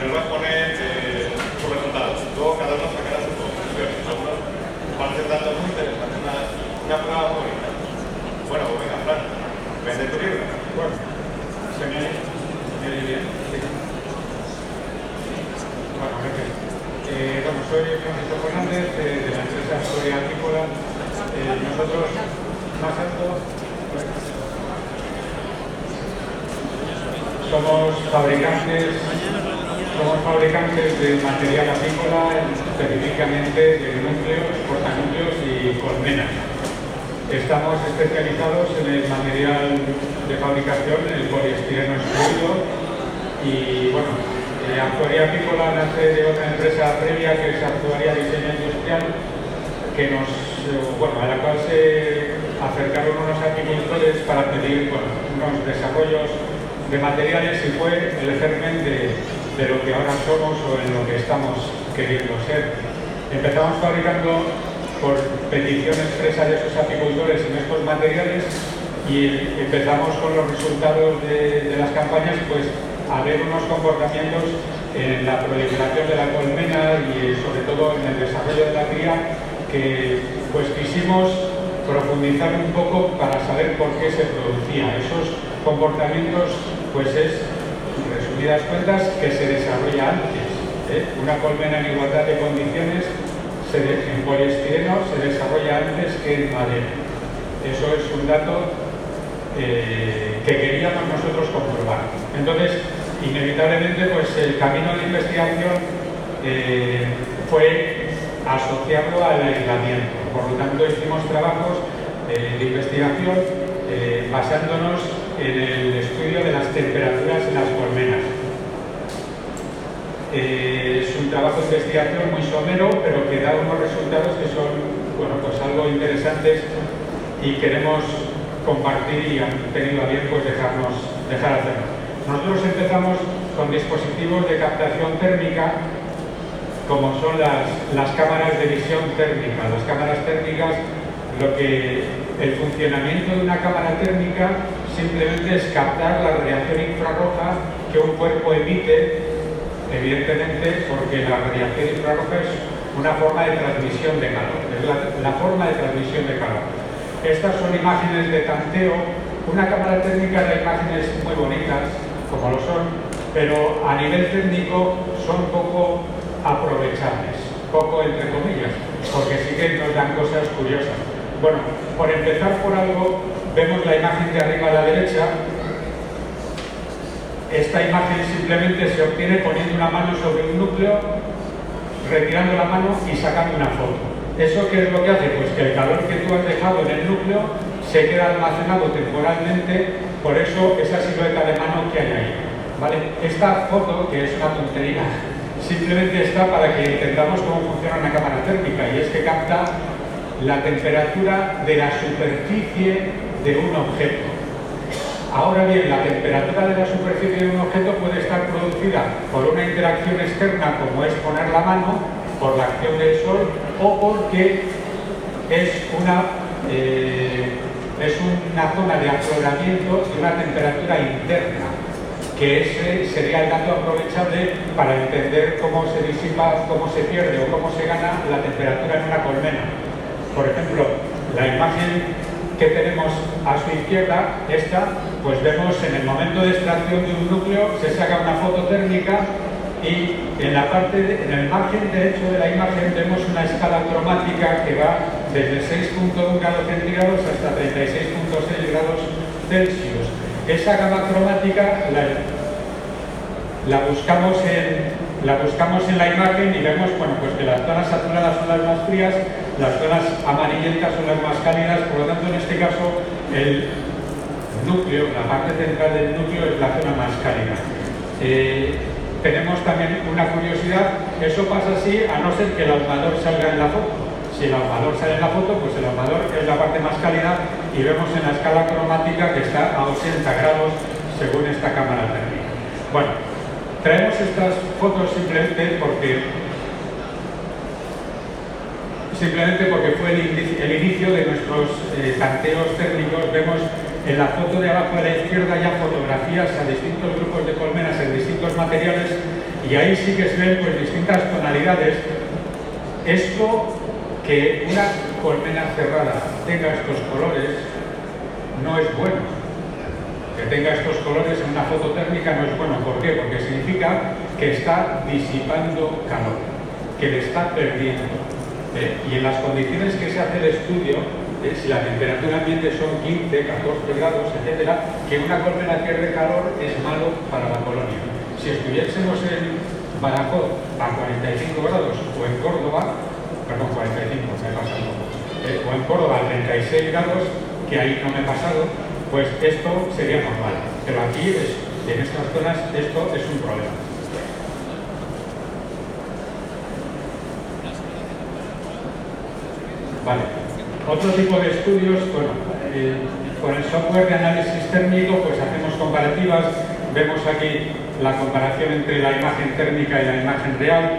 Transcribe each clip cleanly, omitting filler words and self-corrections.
nos va a exponer sus resultados. Luego cada uno sacará sus conclusiones. Algunos van a ser datos muy interesantes, una prueba muy bonita. Bueno, pues venga, Fran, vende tu libro. Bueno, se me oye bien. Sí. Bueno, gracias. Soy Francisco Fernández, de la empresa Soria Agrícola. Nosotros, más alto, somos fabricantes de material agrícola, específicamente de núcleos, portanúcleos y colmenas. Estamos especializados en el material de fabricación, en el poliestireno extruido, y bueno, Actuaría Agrícola nace de otra empresa previa que es Actuaría Diseño Industrial, a la cual se acercaron unos apicultores para pedir unos desarrollos de materiales, y fue el germen de lo que ahora somos o en lo que estamos queriendo ser. Empezamos fabricando por petición expresa de esos apicultores en estos materiales, y empezamos con los resultados de las campañas a ver unos comportamientos en la proliferación de la colmena y sobre todo en el desarrollo de la cría, que quisimos profundizar un poco para saber por qué se producían esos comportamientos. Es, en resumidas cuentas, que se desarrolla antes. Una colmena en igualdad de condiciones en poliestireno se desarrolla antes que en madera. Eso es un dato que queríamos nosotros comprobar. Entonces, inevitablemente, el camino de investigación fue asociarlo al aislamiento. Por lo tanto, hicimos trabajos de investigación basándonos en el estudio de las temperaturas en las colmenas. Es un trabajo de investigación muy somero, pero que da unos resultados que son algo interesantes, y queremos compartir, y han tenido a bien dejar hacerlo. Nosotros empezamos con dispositivos de captación térmica, como son las cámaras de visión térmica. Las cámaras térmicas, el funcionamiento de una cámara térmica simplemente es captar la radiación infrarroja que un cuerpo emite, evidentemente porque la radiación infrarroja es una forma de transmisión de calor, es la forma de transmisión de calor. Estas son imágenes de tanteo. Una cámara térmica da imágenes muy bonitas, como lo son, pero a nivel técnico son poco aprovechables, poco entre comillas, porque sí que nos dan cosas curiosas. Bueno, por empezar por algo, vemos la imagen de arriba a la derecha. Esta imagen simplemente se obtiene poniendo una mano sobre un núcleo, retirando la mano y sacando una foto. ¿Eso qué es lo que hace? Que el calor que tú has dejado en el núcleo se queda almacenado temporalmente, por eso esa silueta de mano que hay ahí. ¿Vale? Esta foto, que es una tontería, simplemente está para que entendamos cómo funciona una cámara térmica, y es que capta la temperatura de la superficie de un objeto. Ahora bien, la temperatura de la superficie de un objeto puede estar producida por una interacción externa, como es poner la mano, por la acción del sol, o porque es una zona de afloramiento de una temperatura interna, que ese sería el dato aprovechable para entender cómo se disipa, cómo se pierde o cómo se gana la temperatura en una colmena. Por ejemplo, la imagen que tenemos a su izquierda, vemos en el momento de extracción de un núcleo, se saca una foto térmica, y en el margen derecho de la imagen vemos una escala cromática que va desde 6.1 grados centígrados hasta 36.6 grados Celsius. Esa gama cromática la buscamos en la imagen, y vemos que las zonas saturadas son las más frías, las zonas amarillentas son las más cálidas. Por lo tanto, en este caso, el núcleo, la parte central del núcleo, es la zona más cálida. Tenemos también una curiosidad: eso pasa así a no ser que el ahumador salga en la foto. Si el ahumador sale en la foto, el ahumador es la parte más cálida, y vemos en la escala cromática que está a 80 grados según esta cámara térmica. Bueno, traemos estas fotos simplemente porque fue el inicio de nuestros tanteos térmicos. Vemos en la foto de abajo a la izquierda ya fotografías a distintos grupos de colmenas en distintos materiales, y Y ahí sí que se ven pues distintas tonalidades. Esto, que una colmena cerrada tenga estos colores, no es bueno. Que tenga estos colores en una foto térmica no es bueno. ¿Por qué? Porque significa que está disipando calor, que le está perdiendo. Y en las condiciones que se hace el estudio, si la temperatura ambiente son 15, 14 grados, etcétera, que una colmena pierde calor es malo para la colonia. Si estuviésemos en Badajoz a 45 grados o en Córdoba, perdón, 45, me he pasado un poco, o en Córdoba a 36 grados, que ahí no me he pasado, pues esto sería normal. Pero aquí, en estas zonas, esto es un problema. Vale. Otro tipo de estudios, bueno, con el software de análisis térmico, pues hacemos comparativas. Vemos aquí la comparación entre la imagen térmica y la imagen real.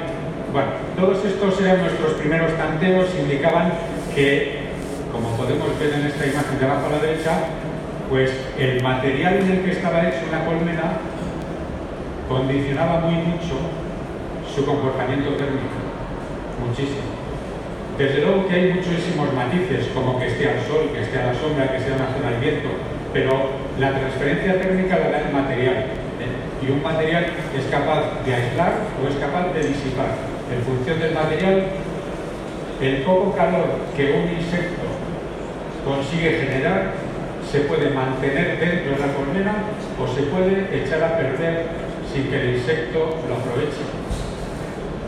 Bueno, todos estos eran nuestros primeros tanteos, indicaban que, como podemos ver en esta imagen de abajo a la derecha, pues el material en el que estaba hecho una colmena condicionaba muy mucho su comportamiento térmico, muchísimo. Desde luego que hay muchísimos matices, como que esté al sol, que esté a la sombra, que sea una zona al viento, pero la transferencia térmica la da el material. Y un material es capaz de aislar o es capaz de disipar. En función del material, el poco calor que un insecto consigue generar se puede mantener dentro de la colmena o se puede echar a perder sin que el insecto lo aproveche.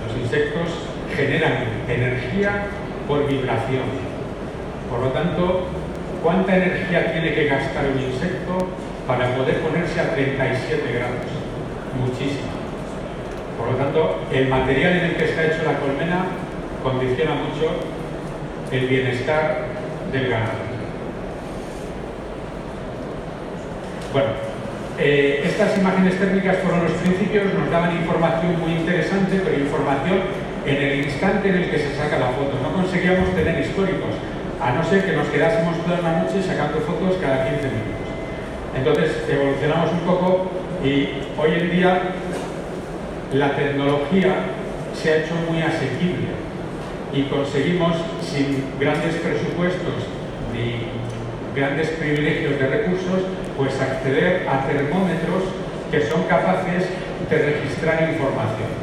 Los insectos generan energía por vibración. Por lo tanto, ¿cuánta energía tiene que gastar un insecto para poder ponerse a 37 grados? Muchísima. Por lo tanto, el material en el que está hecho la colmena condiciona mucho el bienestar del ganado. Bueno, estas imágenes térmicas fueron los principios, nos daban información muy interesante, pero información en el instante en el que se saca la foto. No conseguíamos tener históricos, a no ser que nos quedásemos toda la noche sacando fotos cada 15 minutos. Entonces evolucionamos un poco y hoy en día la tecnología se ha hecho muy asequible y conseguimos, sin grandes presupuestos ni grandes privilegios de recursos, pues acceder a termómetros que son capaces de registrar información.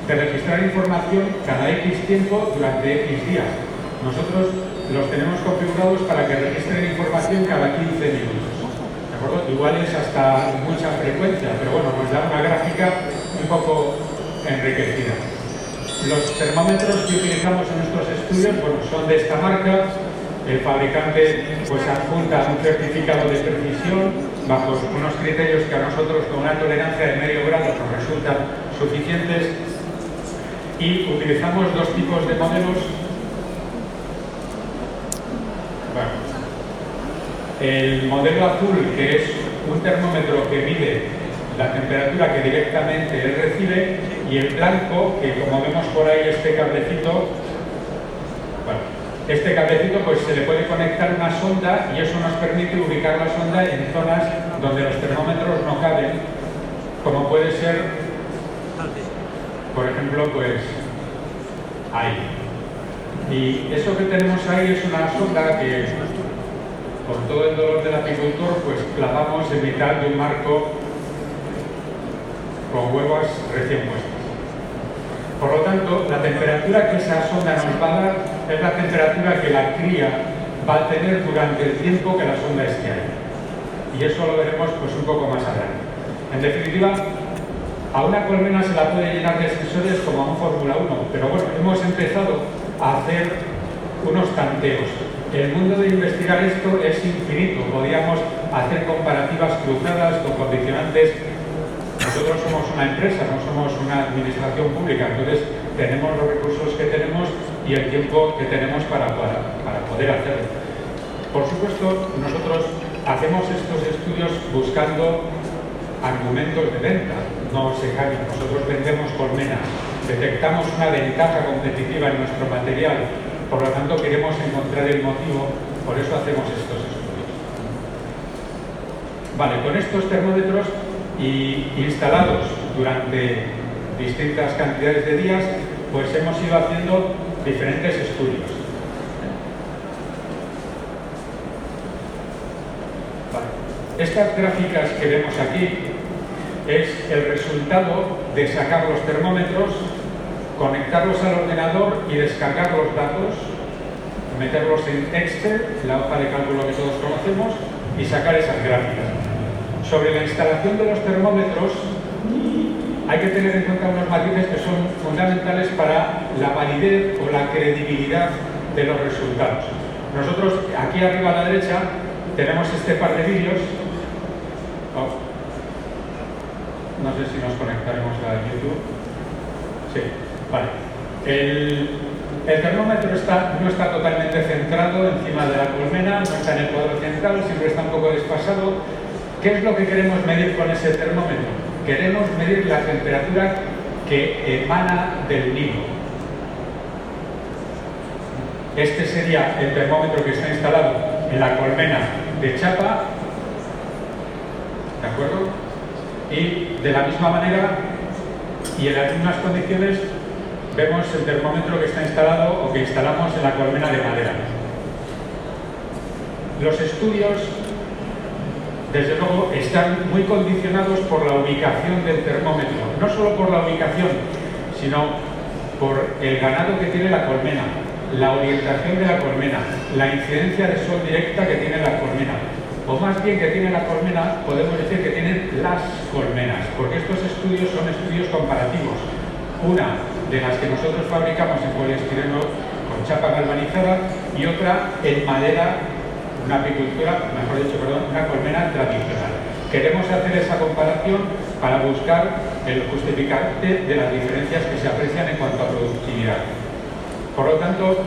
De registrar información cada X tiempo durante X días. Nosotros los tenemos configurados para que registren información cada 15 minutos. ¿De acuerdo? Igual es hasta mucha frecuencia, pero bueno, nos da una gráfica un poco enriquecida. Los termómetros que utilizamos en nuestros estudios, bueno, son de esta marca. El fabricante pues adjunta un certificado de precisión bajo unos criterios que a nosotros con una tolerancia de medio grado nos resultan suficientes, y utilizamos dos tipos de modelos. Bueno, el modelo azul, que es un termómetro que mide la temperatura que directamente él recibe, y el blanco, que como vemos por ahí este cablecito, bueno, este cablecito pues se le puede conectar una sonda y eso nos permite ubicar la sonda en zonas donde los termómetros no caben, como puede ser, por ejemplo, pues ahí. Y eso que tenemos ahí es una sonda que, con todo el dolor del apicultor, pues clavamos en mitad de un marco con huevas recién puestas. Por lo tanto, la temperatura que esa sonda nos va a dar es la temperatura que la cría va a tener durante el tiempo que la sonda esté ahí. Y eso lo veremos pues un poco más adelante. En definitiva, a una colmena se la puede llenar de sensores como a un Fórmula 1, pero bueno, hemos empezado a hacer unos tanteos. El mundo de investigar esto es infinito. Podríamos hacer comparativas cruzadas con condicionantes. Nosotros somos una empresa, no somos una administración pública, entonces tenemos los recursos que tenemos y el tiempo que tenemos para poder hacerlo. Por supuesto, nosotros hacemos estos estudios buscando argumentos de venta, no se engañen. Nosotros vendemos colmenas, detectamos una ventaja competitiva en nuestro material, por lo tanto queremos encontrar el motivo, por eso hacemos estos estudios. Vale, con estos termómetros y instalados durante distintas cantidades de días, pues hemos ido haciendo diferentes estudios. Estas gráficas que vemos aquí es el resultado de sacar los termómetros, conectarlos al ordenador y descargar los datos, meterlos en Excel, la hoja de cálculo que todos conocemos, y sacar esas gráficas. Sobre la instalación de los termómetros hay que tener en cuenta unos matices que son fundamentales para la validez o la credibilidad de los resultados. Nosotros aquí arriba a la derecha tenemos este par de vídeos. No sé si nos conectaremos a YouTube. Sí, vale. El termómetro no está totalmente centrado encima de la colmena, no está en el cuadro central, siempre está un poco desfasado. ¿Qué es lo que queremos medir con ese termómetro? Queremos medir la temperatura que emana del nido. Este sería el termómetro que está instalado en la colmena de chapa, ¿de acuerdo? Y de la misma manera y en las mismas condiciones vemos el termómetro que está instalado o que instalamos en la colmena de madera. Los estudios, desde luego, están muy condicionados por la ubicación del termómetro. No solo por la ubicación, sino por el ganado que tiene la colmena, la orientación de la colmena, la incidencia de sol directa que tiene la colmena. O más bien que tiene la colmena, podemos decir que tienen las colmenas, porque estos estudios son estudios comparativos. Una de las que nosotros fabricamos en poliestireno con chapa galvanizada y otra en madera, una apicultura, mejor dicho, perdón, una colmena tradicional. Queremos hacer esa comparación para buscar el justificante de las diferencias que se aprecian en cuanto a productividad. Por lo tanto,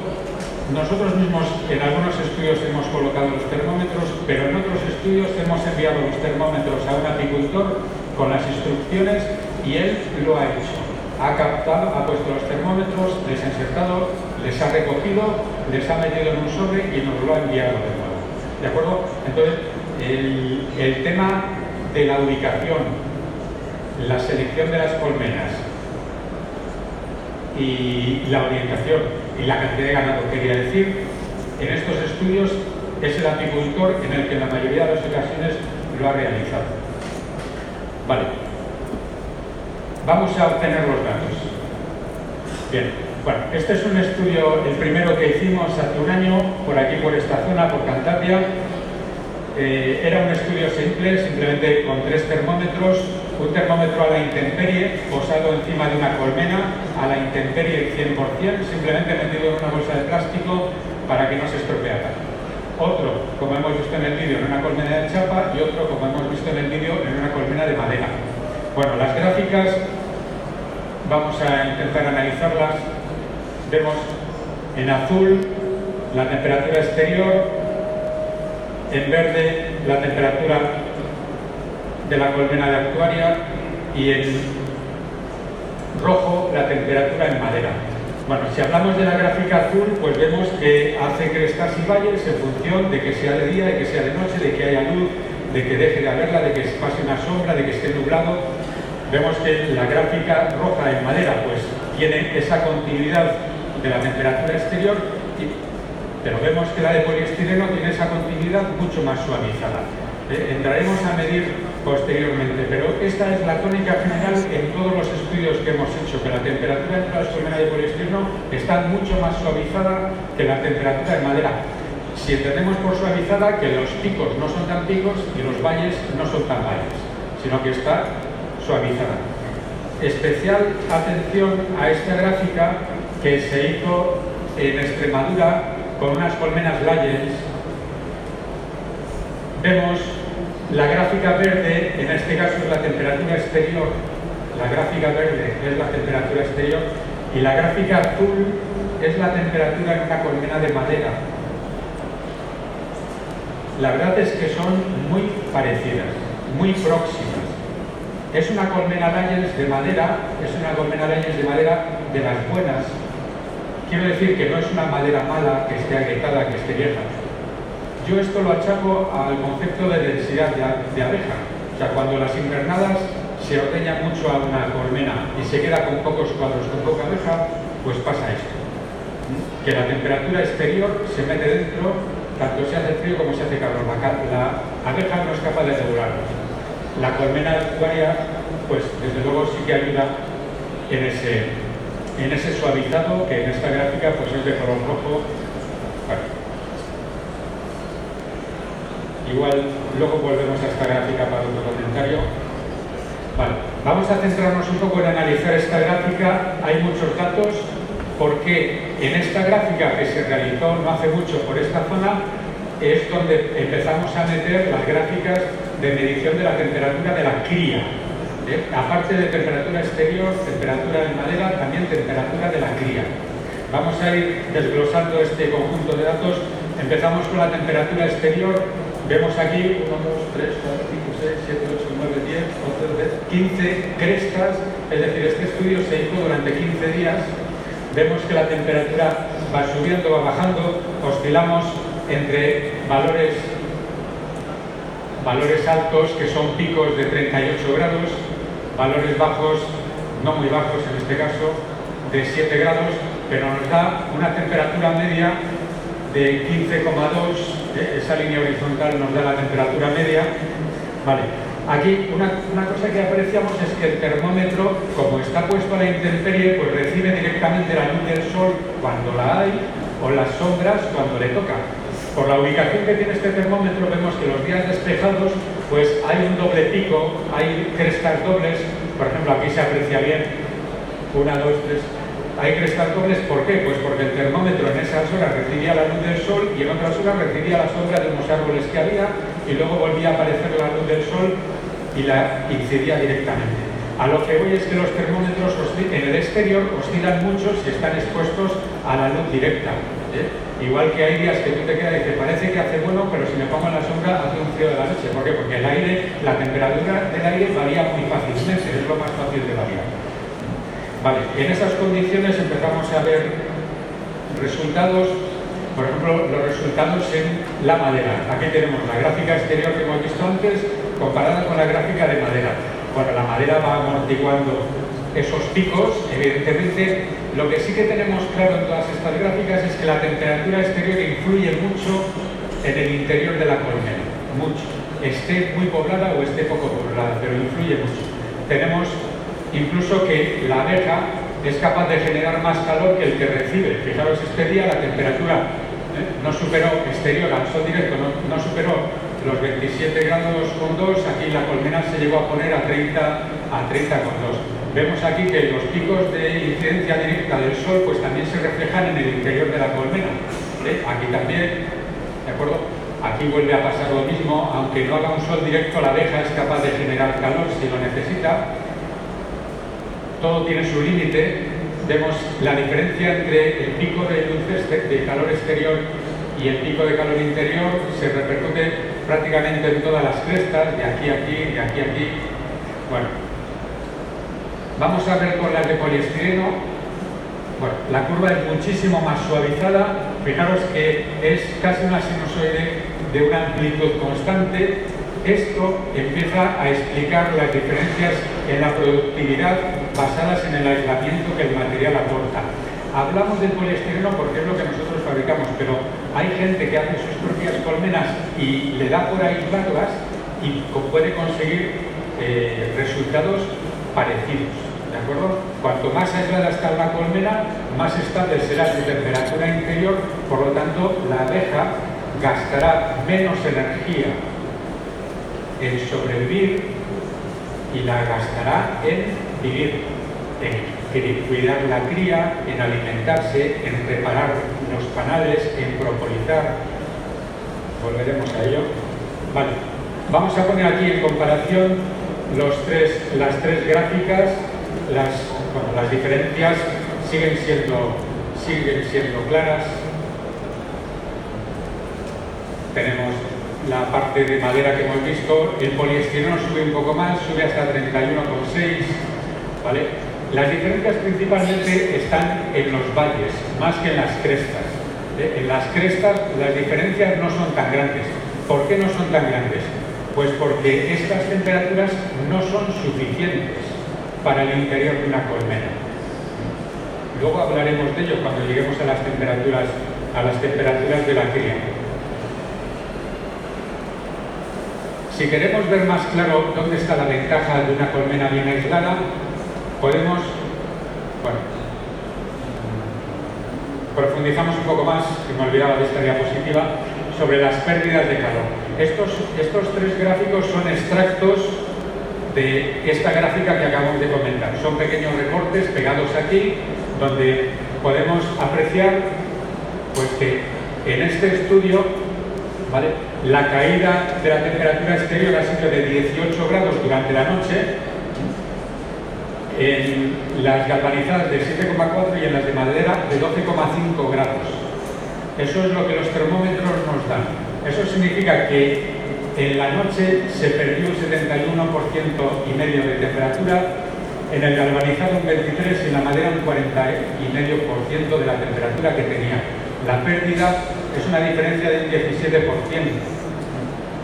nosotros mismos en algunos estudios hemos colocado los termómetros, pero en otros estudios hemos enviado los termómetros a un apicultor con las instrucciones y él lo ha hecho. Ha captado, ha puesto los termómetros, les ha insertado, les ha recogido, les ha metido en un sobre y nos lo ha enviado de nuevo. ¿De acuerdo? Entonces, el tema de la ubicación, la selección de las colmenas y la orientación y la cantidad de ganado, quería decir, en estos estudios es el apicultor en el que en la mayoría de las ocasiones lo ha realizado. Vale. Vamos a obtener los datos. Bien, bueno, este es un estudio, el primero que hicimos hace un año, por aquí, por esta zona, por Cantabria. Era un estudio simple, simplemente con 3 termómetros, un termómetro a la intemperie, posado encima de una colmena, a la intemperie 100%, simplemente metido en una bolsa de plástico para que no se estropeara. Otro, como hemos visto en el vídeo, en una colmena de chapa, y otro, como hemos visto en el vídeo, en una colmena de madera. Bueno, las gráficas, vamos a intentar analizarlas. Vemos en azul la temperatura exterior, en verde la temperatura de la colmena de actuaria y en rojo la temperatura en madera. Bueno, si hablamos de la gráfica azul, pues vemos que hace crestas y valles en función de que sea de día, de que sea de noche, de que haya luz, de que deje de haberla, de que pase una sombra, de que esté nublado. Vemos que la gráfica roja en madera pues tiene esa continuidad de la temperatura exterior, pero vemos que la de poliestireno tiene esa continuidad mucho más suavizada. Entraremos a medir posteriormente, pero esta es la tónica general en todos los estudios que hemos hecho, que la temperatura en las colmenas de poliestireno está mucho más suavizada que la temperatura en madera. Si entendemos por suavizada que los picos no son tan picos y los valles no son tan valles, sino que está suavizada. Especial atención a esta gráfica que se hizo en Extremadura con unas colmenas Lyell. Vemos la gráfica verde, en este caso es la temperatura exterior, la gráfica verde es la temperatura exterior y la gráfica azul es la temperatura en una colmena de madera. La verdad es que son muy parecidas, muy próximas. Es una colmena Lyell de madera, de las buenas. Quiero decir que no es una madera mala, que esté agrietada, que esté vieja. Yo esto lo achaco al concepto de densidad de abeja. O sea, cuando las invernadas se se ordeña mucho a una colmena y se queda con pocos cuadros, con poca abeja, pues pasa esto. Que la temperatura exterior se mete dentro, tanto se hace frío como se hace calor. La abeja no es capaz de regularlo. La colmena acuaria, pues desde luego sí que ayuda en ese suavizado, que en esta gráfica pues es de color rojo. Bueno. Igual luego volvemos a esta gráfica para otro comentario. Vale. Vamos a centrarnos un poco en analizar esta gráfica. Hay muchos datos, porque en esta gráfica que se realizó no hace mucho por esta zona es donde empezamos a meter las gráficas de medición de la temperatura de la cría. Aparte de temperatura exterior, temperatura de madera, también temperatura de la cría. Vamos a ir desglosando este conjunto de datos. Empezamos con la temperatura exterior. Vemos aquí 1, 2, 3, 4, 5, 6, 7, 8, 9, 10, 11, 12, 15 crestas. Es decir, este estudio se hizo durante 15 días. Vemos que la temperatura va subiendo, va bajando. Oscilamos entre valores altos, que son picos de 38 grados, valores bajos, no muy bajos en este caso, de 7 grados, pero nos da una temperatura media de 15,2, esa línea horizontal nos da la temperatura media. Vale. Aquí una cosa que apreciamos es que el termómetro, como está puesto a la intemperie, pues recibe directamente la luz del sol cuando la hay, o las sombras cuando le toca. Por la ubicación que tiene este termómetro vemos que los días despejados pues hay un doble pico, hay crestas dobles. Por ejemplo, aquí se aprecia bien 1, 2, 3. Hay crestas dobles, ¿por qué? Pues porque el termómetro en esas horas recibía la luz del sol y en otras horas recibía la sombra de unos árboles que había y luego volvía a aparecer la luz del sol y la incidía directamente. A lo que voy es que los termómetros en el exterior oscilan mucho si están expuestos a la luz directa. Igual que hay días que tú te quedas y te parece que hace bueno, pero si me pongo en la sombra hace un frío de la noche. ¿Por qué? Porque el aire, la temperatura del aire varía muy fácilmente, es lo más fácil de variar. Vale, en esas condiciones empezamos a ver resultados, por ejemplo, los resultados en la madera. Aquí tenemos la gráfica exterior que hemos visto antes comparada con la gráfica de madera. Bueno, la madera va amortiguando esos picos. Evidentemente, lo que sí que tenemos claro en todas estas gráficas es que la temperatura exterior influye mucho en el interior de la colmena, mucho. Esté muy poblada o esté poco poblada, pero influye mucho. Tenemos incluso que la abeja es capaz de generar más calor que el que recibe. Fijaros, este día la temperatura no superó, exterior al sol directo, no superó los 27 grados con 2, aquí la colmena se llegó a poner a 30,2. Vemos aquí que los picos de incidencia directa del sol pues también se reflejan en el interior de la colmena. Aquí también, ¿de acuerdo? Aquí vuelve a pasar lo mismo, aunque no haga un sol directo, la abeja es capaz de generar calor si lo necesita. Todo tiene su límite. Vemos la diferencia entre el pico de luz de calor exterior y el pico de calor interior, se repercute prácticamente en todas las crestas, de aquí a aquí, de aquí a aquí. Bueno, vamos a ver con las de poliestireno. Bueno, la curva es muchísimo más suavizada. Fijaros que es casi una sinusoide de una amplitud constante. Esto empieza a explicar las diferencias en la productividad basadas en el aislamiento que el material aporta. Hablamos del poliestireno porque es lo que nosotros fabricamos, pero hay gente que hace sus propias colmenas y le da por aislarlas y puede conseguir resultados parecidos, ¿de acuerdo? Cuanto más aislada está la colmena, más estable será su temperatura interior, por lo tanto la abeja gastará menos energía en sobrevivir y la gastará en vivir, en cuidar la cría, en alimentarse, en preparar los panales, en propolizar. Volveremos a ello. Vale. Vamos a poner aquí en comparación las tres gráficas. Las diferencias siguen siendo claras. Tenemos la parte de madera que hemos visto, el poliestireno sube un poco más, sube hasta 31,6, ¿vale? Las diferencias principalmente están en los valles, más que en las crestas. En las crestas las diferencias no son tan grandes. ¿Por qué no son tan grandes? Pues porque estas temperaturas no son suficientes para el interior de una colmena. Luego hablaremos de ello cuando lleguemos a las temperaturas de la cría. Si queremos ver más claro dónde está la ventaja de una colmena bien aislada, podemos, profundizamos un poco más, que me olvidaba de esta diapositiva, sobre las pérdidas de calor. Estos tres gráficos son extractos de esta gráfica que acabamos de comentar. Son pequeños recortes pegados aquí, donde podemos apreciar pues, que en este estudio, ¿vale?, la caída de la temperatura exterior ha sido de 18 grados durante la noche, en las galvanizadas de 7,4 y en las de madera de 12,5 grados. Eso es lo que los termómetros nos dan. Eso significa que en la noche se perdió un 71,5% de temperatura, en el galvanizado un 23% y en la madera un 40,5% de la temperatura que tenía. La pérdida es una diferencia de un 17%.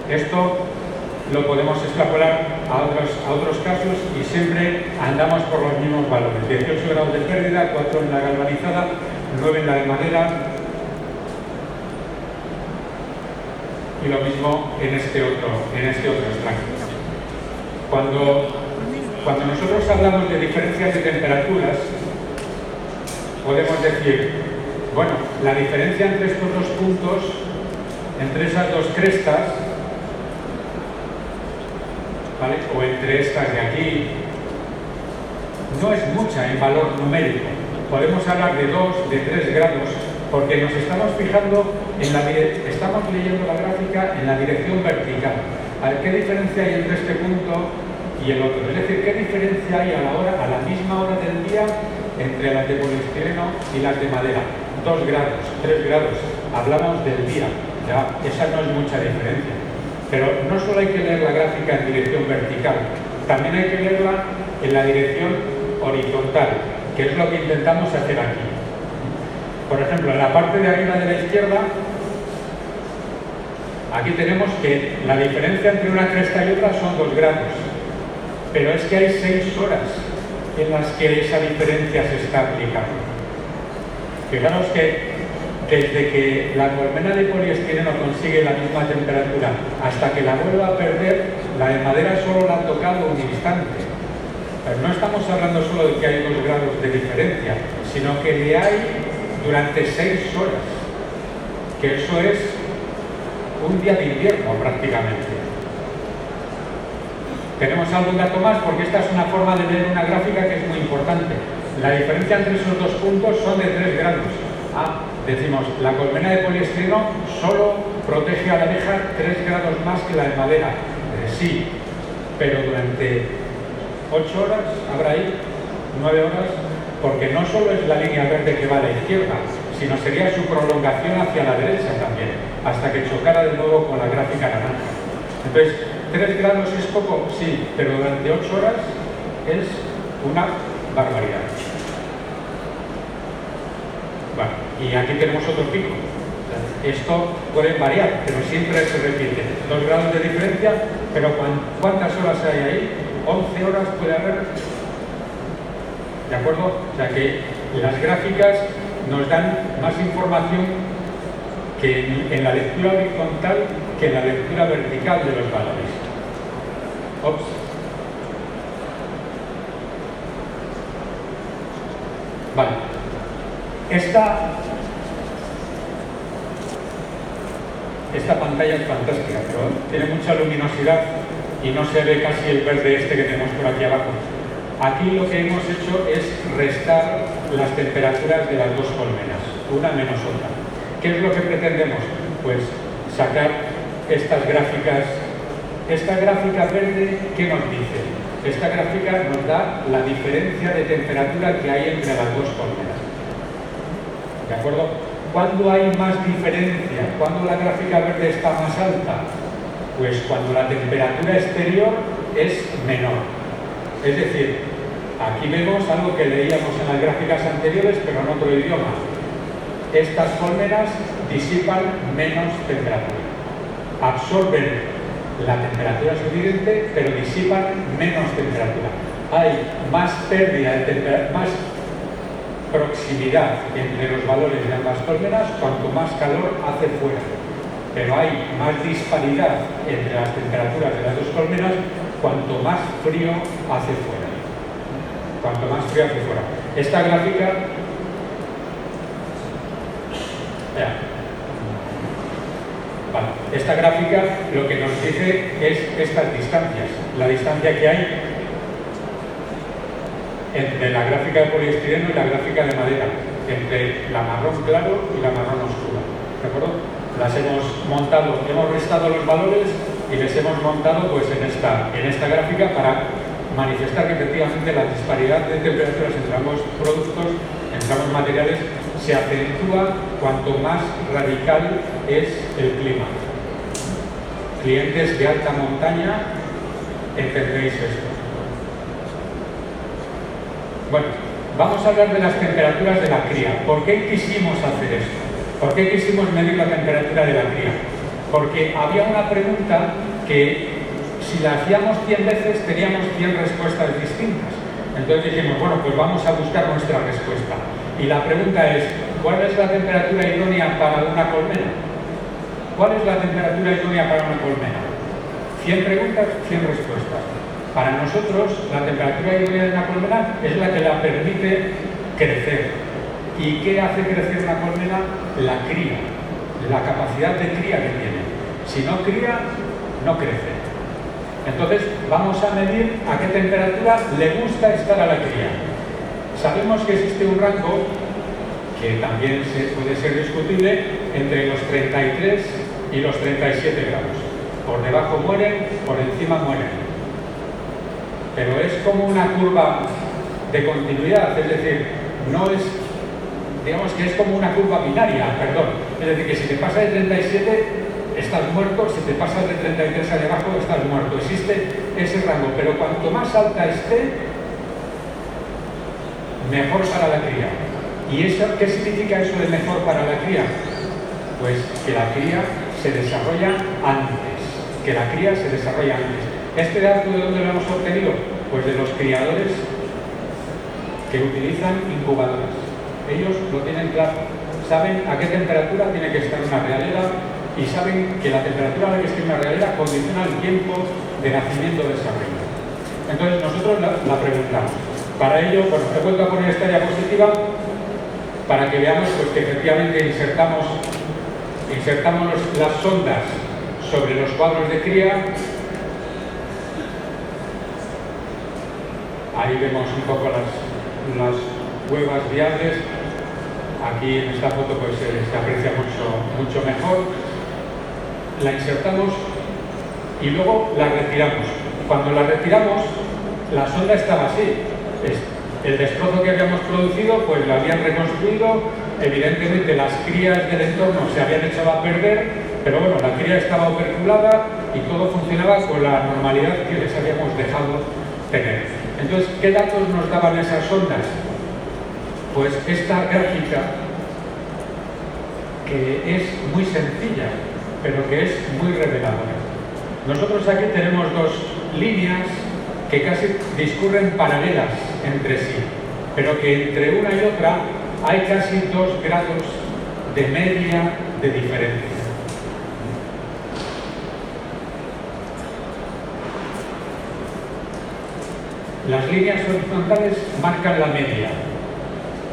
Esto lo podemos extrapolar a otros casos y siempre andamos por los mismos valores. 18 grados de pérdida, 4 en la galvanizada, 9 en la de madera y lo mismo en este otro extracto. Cuando nosotros hablamos de diferencias de temperaturas, podemos decir, bueno, la diferencia entre estos dos puntos, entre esas dos crestas, ¿vale?, o entre estas de aquí, no es mucha en valor numérico. Podemos hablar de 2, de 3 grados, porque nos estamos fijando estamos leyendo la gráfica en la dirección vertical. A ver, ¿qué diferencia hay entre este punto y el otro? Es decir, ¿qué diferencia hay a la misma hora del día entre las de poliestireno y las de madera? 2 grados, 3 grados. Hablamos del día, ya, esa no es mucha diferencia. Pero no solo hay que leer la gráfica en dirección vertical, también hay que leerla en la dirección horizontal, que es lo que intentamos hacer aquí. Por ejemplo, en la parte de arriba de la izquierda, aquí tenemos que la diferencia entre una cresta y otra son 2 grados, pero es que hay 6 horas en las que esa diferencia se está aplicando. Fijaros que desde que la colmena de poliestireno consigue la misma temperatura hasta que la vuelva a perder, la de madera solo la ha tocado un instante. Pero no estamos hablando solo de que hay 2 grados de diferencia, sino que le hay durante 6 horas, que eso es un día de invierno prácticamente. Tenemos algún dato más porque esta es una forma de ver una gráfica que es muy importante. La diferencia entre esos dos puntos son de 3 grados. Decimos, la colmena de poliestireno solo protege a la abeja 3 grados más que la de madera. Sí, pero durante 8 horas, habrá ahí 9 horas, porque no solo es la línea verde que va a la izquierda, sino sería su prolongación hacia la derecha también, hasta que chocara de nuevo con la gráfica naranja. Entonces, 3 grados es poco, sí, pero durante 8 horas es una barbaridad. Bueno, y aquí tenemos otro pico. Esto puede variar, pero siempre se repite. 2 grados de diferencia, pero ¿cuántas horas hay ahí? 11 horas puede haber. ¿De acuerdo? O sea que las gráficas nos dan más información que en la lectura horizontal que en la lectura vertical de los valores. Ops. Vale. Esta pantalla es fantástica, pero tiene mucha luminosidad y no se ve casi el verde este que tenemos por aquí abajo. Aquí lo que hemos hecho es restar las temperaturas de las dos colmenas, una menos otra. ¿Qué es lo que pretendemos? Pues sacar estas gráficas. Esta gráfica verde, ¿qué nos dice? Esta gráfica nos da la diferencia de temperatura que hay entre las dos colmenas. ¿De acuerdo? ¿Cuándo hay más diferencia? ¿Cuándo la gráfica verde está más alta? Pues cuando la temperatura exterior es menor. Es decir, aquí vemos algo que leíamos en las gráficas anteriores, pero en otro idioma. Estas colmenas disipan menos temperatura. Absorben la temperatura suficiente, pero disipan menos temperatura. Hay más pérdida de temperatura, más proximidad entre los valores de ambas colmenas cuanto más calor hace fuera. Pero hay más disparidad entre las temperaturas de las dos colmenas cuanto más frío hace fuera. Cuanto más frío hace fuera. Esta gráfica... Vale. Esta gráfica lo que nos dice es estas distancias. La distancia que hay entre la gráfica de poliestireno y la gráfica de madera, entre la marrón claro y la marrón oscura. ¿De acuerdo? Las hemos montado, hemos restado los valores y les hemos montado pues en esta gráfica para manifestar que efectivamente la disparidad de temperaturas entre ambos productos, entre ambos materiales, se acentúa cuanto más radical es el clima. Clientes de alta montaña, entendéis esto. Bueno, vamos a hablar de las temperaturas de la cría. ¿Por qué quisimos hacer esto? ¿Por qué quisimos medir la temperatura de la cría? Porque había una pregunta que si la hacíamos 100 veces teníamos 100 respuestas distintas. Entonces dijimos, bueno, pues vamos a buscar nuestra respuesta. Y la pregunta es, ¿cuál es la temperatura idónea para una colmena? ¿Cuál es la temperatura idónea para una colmena? 100 preguntas, 100 respuestas. Para nosotros, la temperatura idónea de una colmena es la que la permite crecer. ¿Y qué hace crecer una colmena? La cría, la capacidad de cría que tiene. Si no cría, no crece. Entonces, vamos a medir a qué temperatura le gusta estar a la cría. Sabemos que existe un rango, que también puede ser discutible, entre los 33 y los 37 grados. Por debajo mueren, por encima mueren. Pero es como una curva de continuidad, es decir, no es, digamos que es como una curva binaria, perdón. Es decir, que si te pasas de 37 estás muerto, si te pasas de 33 hacia abajo estás muerto. Existe ese rango, pero cuanto más alta esté, mejor para la cría. ¿Y eso qué significa eso de mejor para la cría? Pues que la cría se desarrolla antes, que la cría se desarrolla antes. ¿Este dato de dónde lo hemos obtenido? Pues de los criadores que utilizan incubadoras. Ellos lo tienen claro, saben a qué temperatura tiene que estar una realera y saben que la temperatura a la que esté una realera condiciona el tiempo de nacimiento de esa reina. Entonces nosotros la preguntamos. Para ello, bueno, he vuelto a poner esta diapositiva para que veamos pues, que efectivamente insertamos las sondas sobre los cuadros de cría. Ahí vemos un poco las huevas viables. Aquí en esta foto pues, se aprecia mucho mejor. La insertamos y luego la retiramos. Cuando la retiramos, la sonda estaba así. El destrozo que habíamos producido, pues lo habían reconstruido. Evidentemente las crías del entorno se habían echado a perder, pero bueno, la cría estaba operculada y todo funcionaba con la normalidad que les habíamos dejado tener. Entonces, ¿qué datos nos daban esas sondas? Pues esta gráfica, que es muy sencilla, pero que es muy reveladora. Nosotros aquí tenemos dos líneas que casi discurren paralelas entre sí, pero que entre una y otra hay casi 2 grados de media de diferencia. Las líneas horizontales marcan la media.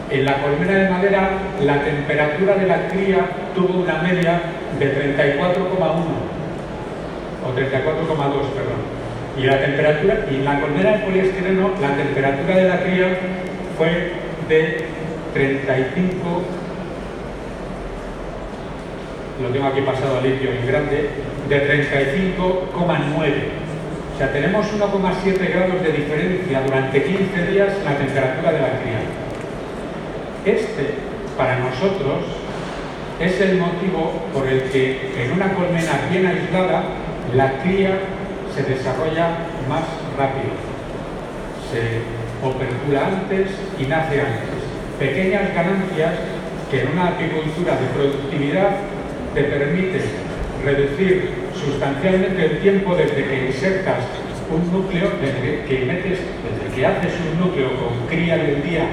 En la colmena de madera, la temperatura de la cría tuvo una media de 34,1 o 34,2, perdón. Y la temperatura, y en la colmena de poliestireno, la temperatura de la cría fue de 35, lo tengo aquí pasado a limpio en grande, de 35,9. O sea, tenemos 1,7 grados de diferencia durante 15 días en la temperatura de la cría. Este, para nosotros, es el motivo por el que en una colmena bien aislada, la cría se desarrolla más rápido, se opercula antes y nace antes. Pequeñas ganancias que en una apicultura de productividad te permiten reducir sustancialmente el tiempo desde que insertas un núcleo, desde que haces un núcleo con cría del día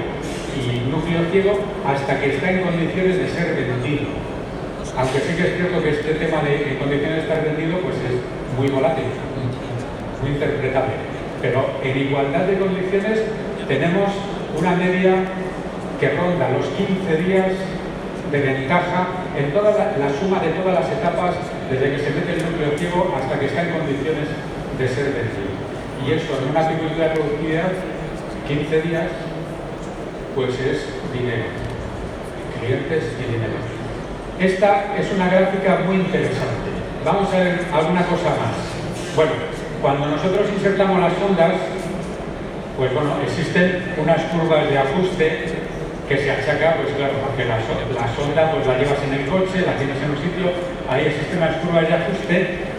y núcleo ciego, hasta que está en condiciones de ser vendido. Aunque sí que es cierto que este tema de en condiciones de estar vendido pues es muy volátil, muy interpretable. Pero en igualdad de condiciones tenemos una media que ronda los 15 días de ventaja en toda la suma de todas las etapas, desde que se mete el núcleo ciego hasta que está en condiciones de ser vendido. Y eso en una apicultura de productividad, 15 días, pues es dinero. Clientes y dinero. Esta es una gráfica muy interesante. Vamos a ver alguna cosa más. Bueno, cuando nosotros insertamos las sondas, pues bueno, existen unas curvas de ajuste que se achaca, pues claro, porque la sonda pues la llevas en el coche, la tienes en un sitio, ahí existen las curvas de ajuste.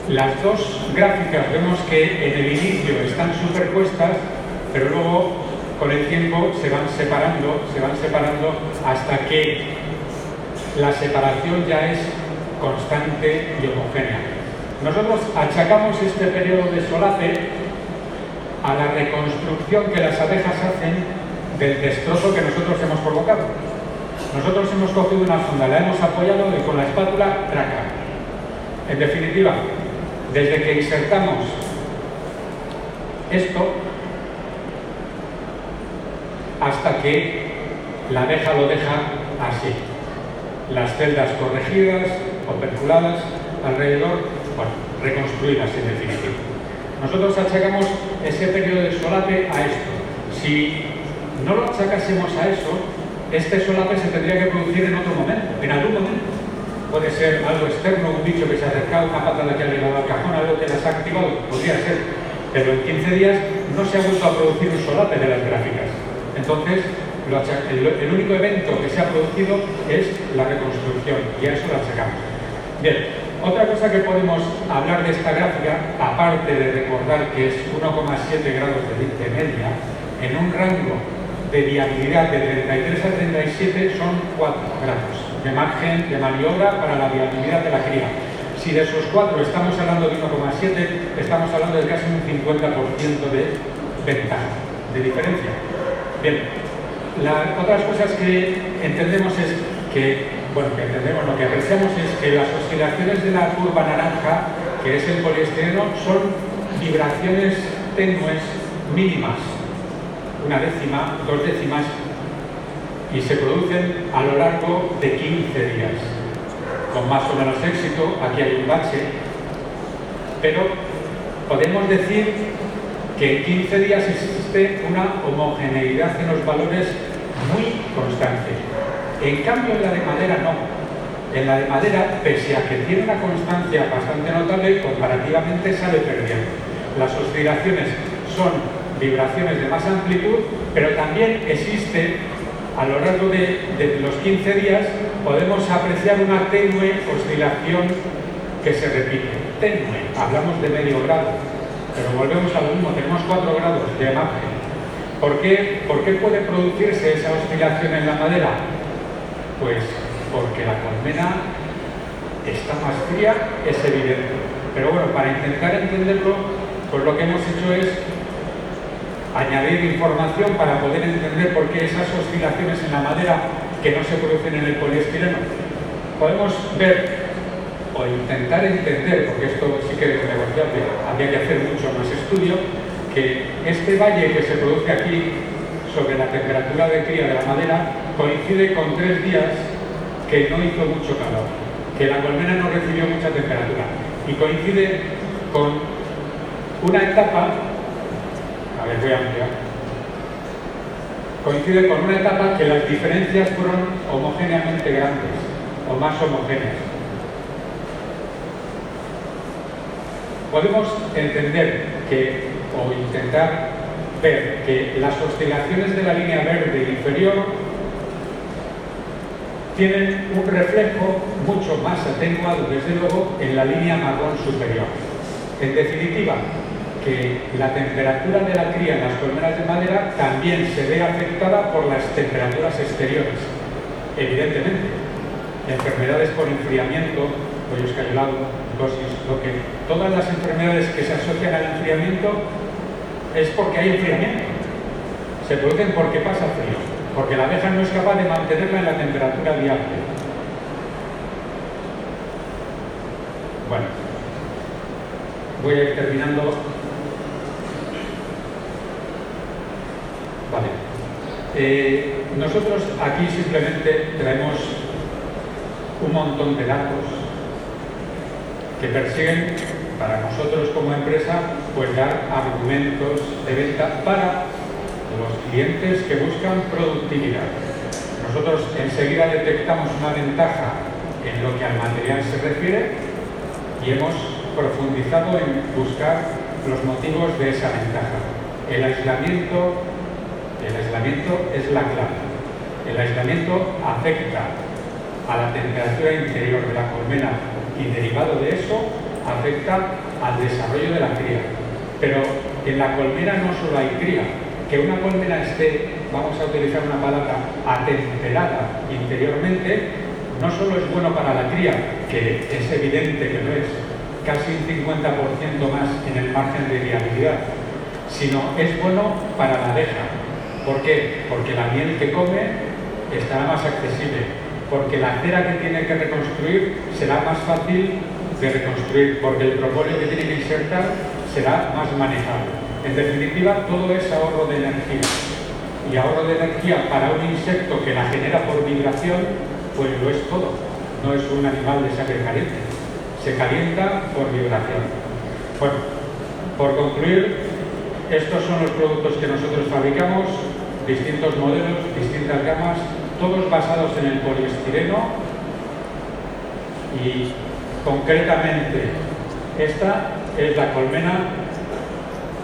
Las dos gráficas vemos que en el inicio están superpuestas, pero luego con el tiempo se van separando hasta que la separación ya es constante y homogénea. Nosotros achacamos este periodo de solape a la reconstrucción que las abejas hacen del destrozo que nosotros hemos provocado. Nosotros hemos cogido una sonda, la hemos apoyado y con la espátula traca. En definitiva, desde que insertamos esto hasta que la abeja lo deja así. Las celdas corregidas, operculadas, alrededor, bueno, reconstruidas en definitiva. Nosotros achacamos ese periodo de solape a esto. Si no lo achacásemos a eso, este solape se tendría que producir en otro momento, en algún momento. Puede ser algo externo, un bicho que se ha acercado, una patada que ha llegado al cajón, algo que las ha activado, podría ser. Pero en 15 días no se ha vuelto a producir un solape de las gráficas. Entonces, el único evento que se ha producido es la reconstrucción y a eso lo achacamos. Bien, otra cosa que podemos hablar de esta gráfica, aparte de recordar que es 1,7 grados de media, en un rango de viabilidad de 33 a 37 son 4 grados de margen de maniobra para la viabilidad de la cría. Si de esos 4 estamos hablando de 1,7, estamos hablando de casi un 50% de ventaja, de diferencia. Bien, otras cosas que entendemos es que, bueno, lo que apreciamos es que las oscilaciones de la curva naranja, que es el poliestireno, son vibraciones tenues mínimas, 1 décima, 2 décimas, y se producen a lo largo de 15 días. Con más o menos éxito, aquí hay un bache, pero podemos decir que en 15 días existe una homogeneidad en los valores muy constante. En cambio, en la de madera no. En la de madera, pese a que tiene una constancia bastante notable, comparativamente sale perdiendo. Las oscilaciones son vibraciones de más amplitud, pero también existe, a lo largo de los 15 días, podemos apreciar una tenue oscilación que se repite. Tenue, hablamos de medio grado, pero volvemos a lo mismo, tenemos 4 grados de margen. ¿Por qué puede producirse esa oscilación en la madera? Pues porque la colmena está más fría, es evidente. Pero bueno, para intentar entenderlo, pues lo que hemos hecho es añadir información para poder entender por qué esas oscilaciones en la madera que no se producen en el poliestireno. Podemos ver o intentar entender, porque esto sí que es negociable, habría que hacer mucho más estudio, que este valle que se produce aquí sobre la temperatura de cría de la madera coincide con 3 días que no hizo mucho calor, que la colmena no recibió mucha temperatura, y coincide con una etapa, a ver, voy a ampliar, coincide con una etapa que las diferencias fueron homogéneamente grandes, o más homogéneas. Podemos entender que, o intentar ver que las oscilaciones de la línea verde inferior tienen un reflejo mucho más atenuado, desde luego, en la línea marrón superior. En definitiva, que la temperatura de la cría en las colmenas de madera también se ve afectada por las temperaturas exteriores. Evidentemente, enfermedades por enfriamiento, cuello escayolado, fructosis. Todas las enfermedades que se asocian al enfriamiento es porque hay enfriamiento. Se producen porque pasa frío, porque la abeja no es capaz de mantenerla en la temperatura viable. Bueno, voy a ir terminando. Vale. Nosotros aquí simplemente traemos un montón de datos que persiguen, para nosotros como empresa, pues dar argumentos de venta para los clientes que buscan productividad. Nosotros enseguida detectamos una ventaja en lo que al material se refiere y hemos profundizado en buscar los motivos de esa ventaja. El aislamiento es la clave. El aislamiento afecta a la temperatura interior de la colmena y, derivado de eso, afecta al desarrollo de la cría. Pero en la colmena no solo hay cría. Que una colmena esté, vamos a utilizar una palabra, atemperada interiormente, no solo es bueno para la cría, que es evidente que lo es, casi un 50% más en el margen de viabilidad, sino es bueno para la abeja. ¿Por qué? Porque la miel que come estará más accesible, porque la cera que tiene que reconstruir será más fácil de reconstruir, porque el propóleo que tiene que insertar será más manejable. En definitiva, todo es ahorro de energía. Y ahorro de energía para un insecto que la genera por vibración, pues lo es todo. No es un animal de sangre caliente. Se calienta por vibración. Bueno, por concluir, estos son los productos que nosotros fabricamos, distintos modelos, distintas gamas, todos basados en el poliestireno y concretamente esta es la colmena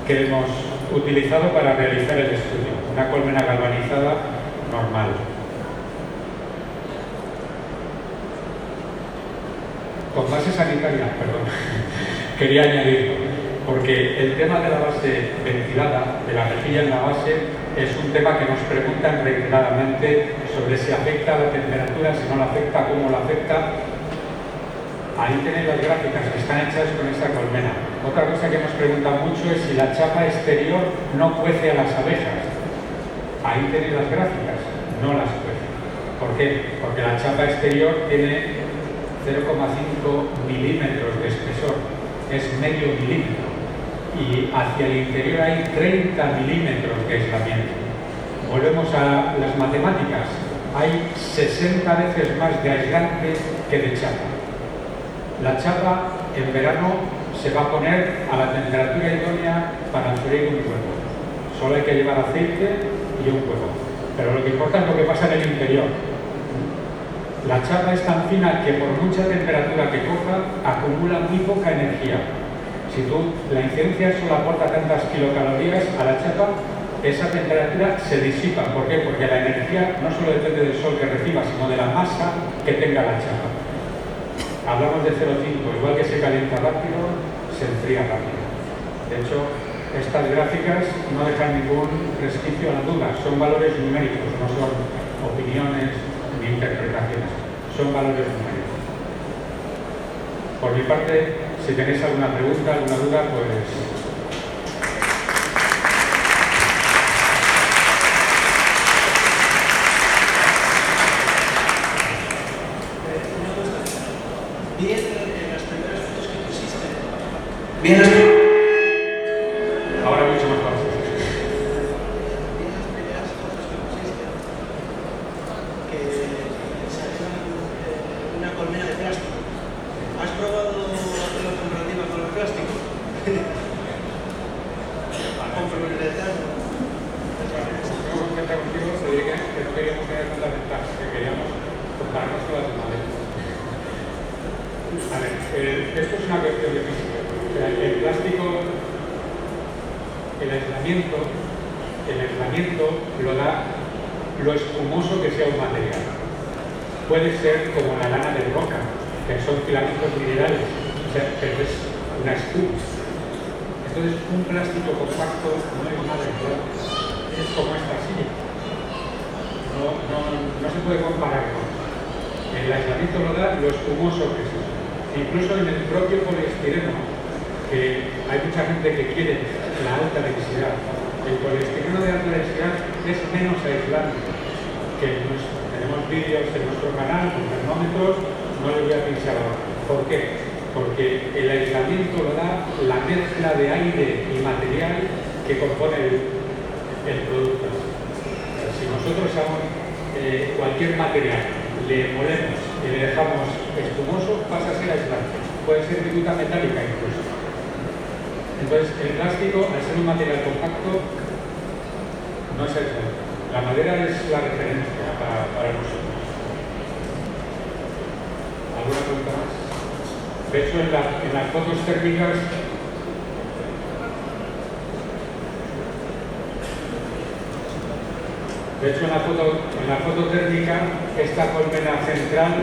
que hemos utilizado para realizar el estudio, una colmena galvanizada normal. Con base sanitaria, perdón, quería añadirlo, porque el tema de la base ventilada, de la rejilla en la base, es un tema que nos preguntan reiteradamente sobre si afecta a la temperatura, si no la afecta, cómo la afecta. Ahí tenéis las gráficas que están hechas con esta colmena. Otra cosa que nos preguntan mucho es si la chapa exterior no cuece a las abejas. Ahí tenéis las gráficas, no las cuece. ¿Por qué? Porque la chapa exterior tiene 0,5 milímetros de espesor, es medio milímetro. Y hacia el interior hay 30 milímetros de aislamiento. Volvemos a las matemáticas. Hay 60 veces más de aislante que de chapa. La chapa en verano se va a poner a la temperatura idónea para freír un huevo. Solo hay que llevar aceite y un huevo. Pero lo que importa es lo que pasa en el interior. La chapa es tan fina que por mucha temperatura que coja, acumula muy poca energía. Si la incidencia solo aporta tantas kilocalorías a la chapa, esa temperatura se disipa. ¿Por qué? Porque la energía no solo depende del sol que reciba, sino de la masa que tenga la chapa. Hablamos de 0,5, igual que se calienta rápido, se enfría rápido. De hecho, estas gráficas no dejan ningún resquicio a la duda, son valores numéricos, no son opiniones ni interpretaciones, son valores numéricos. Por mi parte, si tenéis alguna pregunta, alguna duda, pues... Bien, en las primeras fotos que pusiste. Bien, ahora mucho más fácil. Bien, las primeras fotos que pusiste, que salió una colmena de plástico. ¿Has probado hacer la comparativa con el plástico? Con poliuretano. Tengo en cuenta contigo, te diré que no queríamos tener tantas ventajas, que queríamos compararnos con las de madera. A ver, esto es una cuestión de física. El plástico, el aislamiento lo da lo espumoso que sea un material. Puede ser como la lana de roca, que son filamentos minerales, o sea, pero es una espuma. Entonces, un plástico compacto no es nada igual. Es como esta silla. No se puede comparar con. El aislamiento lo da lo espumoso que es eso. incluso en el propio poliestireno, que hay mucha gente que quiere la alta densidad. El poliestireno de alta densidad es menos aislante que el nuestro. Tenemos vídeos en nuestro canal con termómetros, no les voy a pinchar ahora. ¿Por qué? Porque el aislamiento lo da la mezcla de aire y material que compone el producto. Si nosotros a cualquier material le molemos y le dejamos espumoso, pasa a ser aislante. Puede ser viruta metálica incluso. Entonces, el plástico, al ser un material compacto, no es aislante. La madera es la referencia para nosotros. ¿Alguna pregunta más? De hecho, en las fotos térmicas, en la foto térmica, esta colmena central,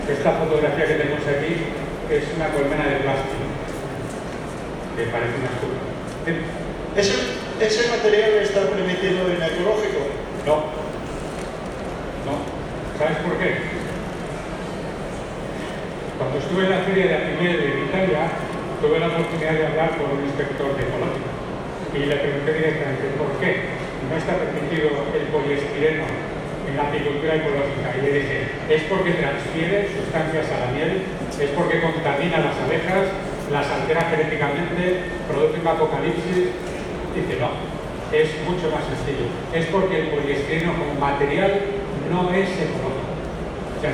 esta fotografía que tenemos aquí, es una colmena de plástico, que parece una estufa. ¿Ese material está permitido en ecológico? No. ¿Sabes por qué? Cuando estuve en la feria de Archimede en Italia, tuve la oportunidad de hablar con un inspector de ecológica y le pregunté directamente por qué no está permitido el poliestireno en la apicultura ecológica. Y le dije, es porque transfiere sustancias a la miel, es porque contamina las abejas, las altera genéticamente, produce un apocalipsis. Dice, no, es mucho más sencillo. Es porque el poliestireno como material no es ecológico. O sea,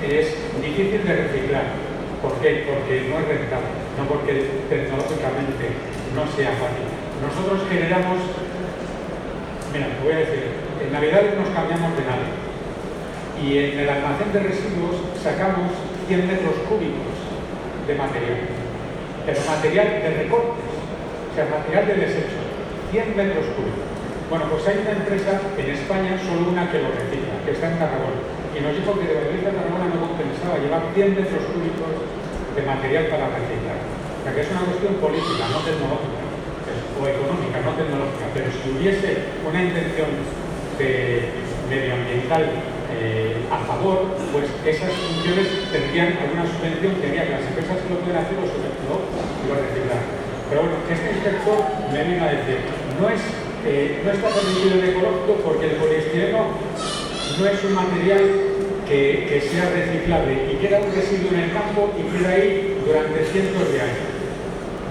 es difícil de reciclar. ¿Por qué? Porque no es rentable, no porque tecnológicamente no sea fácil. Nosotros generamos, mira, te voy a decir, en Navidad nos cambiamos de nave y en el almacén de residuos sacamos 100 metros cúbicos de material, pero material de recortes, o sea, material de desecho, 100 metros cúbicos. Bueno, pues hay una empresa en España, solo una que lo recicla, que está en Tarragona, y nos dijo que de Valladolid a Tarragona no compensaba llevar 100 metros cúbicos de material para reciclar. O sea, que es una cuestión política, no tecnológica, o económica, no tecnológica, pero si hubiese una intención medioambiental a favor, pues esas funciones tendrían alguna subvención que haría que las empresas que lo pueden hacer lo reciclar. Pero bueno, este inspector me vino a decir, no está permitido en ecológico porque el poliestireno no es un material que sea reciclable y queda un residuo en el campo y queda ahí durante cientos de años.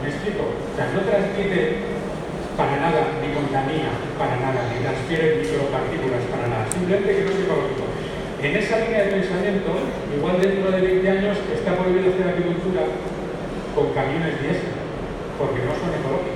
¿Me explico? O sea, no transmite para nada, ni contamina para nada, ni transfiere micropartículas para nada, simplemente que no es ecológico. En esa línea de pensamiento, igual dentro de 20 años está prohibido hacer agricultura con camiones diésel, porque no son ecológicos.